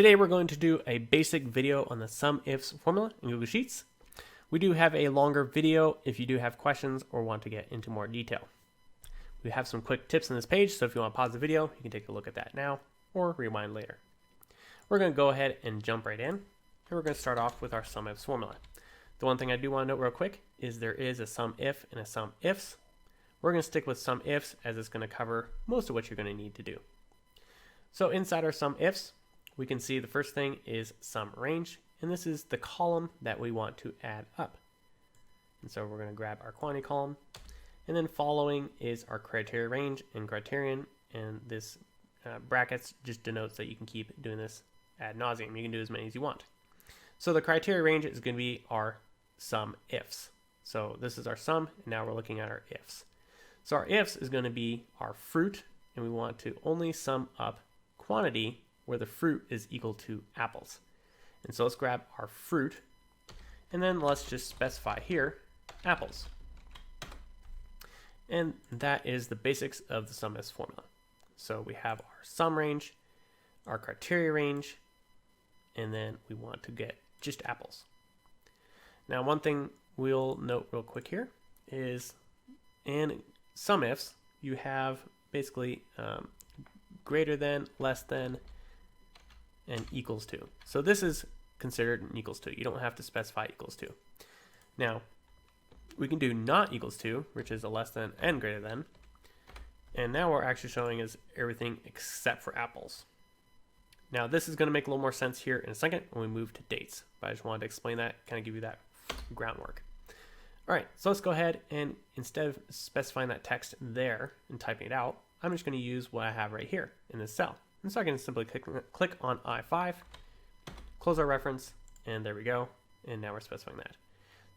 Today we're going to do a basic video on the SUMIFS formula in Google Sheets. We do have a longer video if you do have questions or want to get into more detail. We have some quick tips on this page, so if you want to pause the video, you can take a look at that now or rewind later. We're going to go ahead and jump right in, and we're going to start off with our SUMIFS formula. The one thing I do want to note real quick is there is a SUMIF and a SUMIFS. We're going to stick with SUMIFS as it's going to cover most of what you're going to need to do. So inside our SUMIFS, we can see the first thing is sum range, and this is the column that we want to add up. And so we're going to grab our quantity column, and then following is our criteria range and criterion, and this brackets just denotes that you can keep doing this ad nauseum. You can do as many as you want. So the criteria range is going to be our SUMIFS. So this is our sum, and now we're looking at our ifs. So our ifs is going to be our fruit, and we want to only sum up quantity where the fruit is equal to apples. And so let's grab our fruit, and then let's just specify here apples. And that is the basics of the SUMIFS formula. So we have our sum range, our criteria range, and then we want to get just apples. Now one thing we'll note real quick here is in SUMIFS you have basically greater than, less than, and equals to. So this is considered an equals to. You don't have to specify equals to. Now we can do not equals to, which is a less than and greater than. And now we're actually showing is everything except for apples. Now this is going to make a little more sense here in a second when we move to dates. But I just wanted to explain that, kind of give you that groundwork. All right, so let's go ahead and instead of specifying that text there and typing it out, I'm just going to use what I have right here in this cell. And so I can simply click on I5, close our reference, and there we go. And now we're specifying that.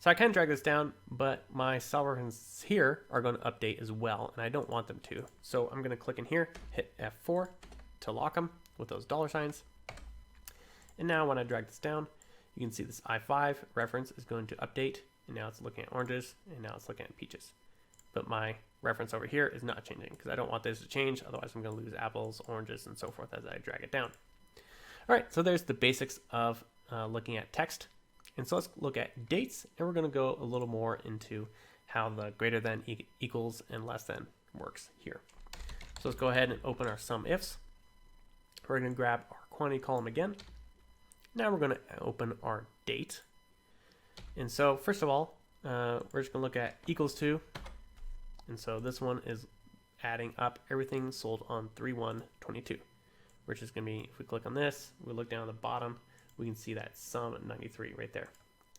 So I can drag this down, but my cell references here are going to update as well, and I don't want them to. So I'm going to click in here, hit F4 to lock them with those dollar signs. And now when I drag this down, you can see this I5 reference is going to update, and now it's looking at oranges, and now it's looking at peaches. But my reference over here is not changing because I don't want this to change, otherwise I'm going to lose apples, oranges, and so forth as I drag it down. All right, so there's the basics of looking at text. And so let's look at dates, and we're going to go a little more into how the greater than, equals, and less than works here. So let's go ahead and open our SUMIFS. We're going to grab our quantity column again. Now we're going to open our date. And so first of all, we're just going to look at equals to. And so this one is adding up everything sold on 3/1/22, which is going to be, if we click on this, we look down at the bottom, we can see that sum 93 right there.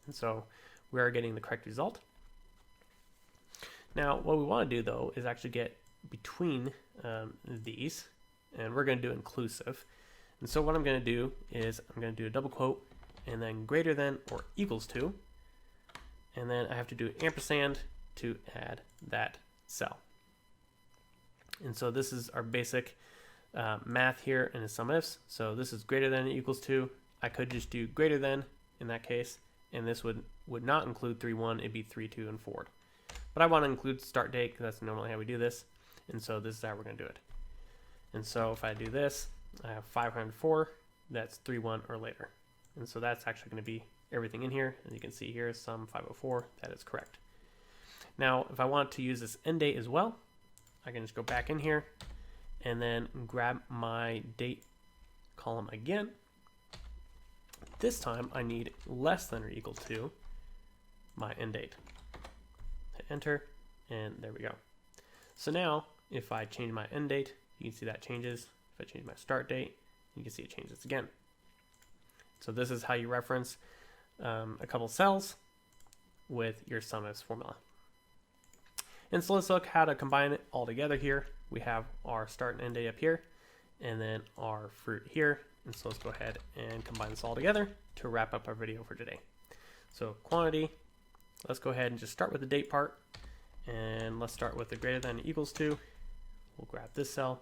And so we are getting the correct result. Now what we want to do though is actually get between these, and we're going to do inclusive. And so what I'm going to do is I'm going to do a double quote and then greater than or equals to, and then I have to do ampersand to add that cell. And so this is our basic math here in the SUMIFS. So this is greater than or equals to. I could just do greater than in that case, and this would not include 3/1, it'd be 3/2 and forward. But I want to include start date because that's normally how we do this, and so this is how we're going to do it. And so if I do this, I have 504, that's 3/1 or later. And so that's actually going to be everything in here, and you can see here sum 504, that is correct. Now if I want to use this end date as well, I can just go back in here and then grab my date column again. This time I need less than or equal to my end date. Hit enter, and there we go. So now if I change my end date, you can see that changes. If I change my start date, you can see it changes again. So this is how you reference a couple cells with your SUMIFS formula. And so let's look how to combine it all together here. We have our start and end date up here, and then our fruit here. And so let's go ahead and combine this all together to wrap up our video for today. So quantity, let's go ahead and just start with the date part, and let's start with the greater than or equals to. We'll grab this cell.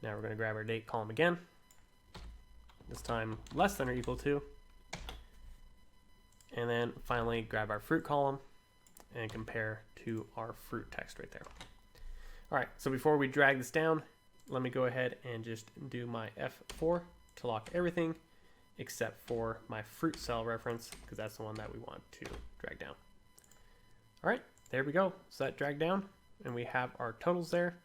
Now we're going to grab our date column again, this time less than or equal to, and then finally grab our fruit column and compare to our fruit text right there. All right, so before we drag this down, let me go ahead and just do my F4 to lock everything except for my fruit cell reference, because that's the one that we want to drag down. All right, there we go. So that dragged down, and we have our totals there.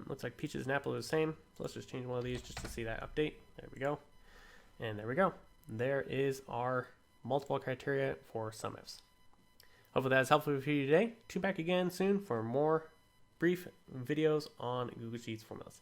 Looks like peaches and apple are the same. So let's just change one of these just to see that update. There we go. And there we go. There is our multiple criteria for SUMIFS. Hopefully that is helpful for you today. Tune back again soon for more brief videos on Google Sheets formulas.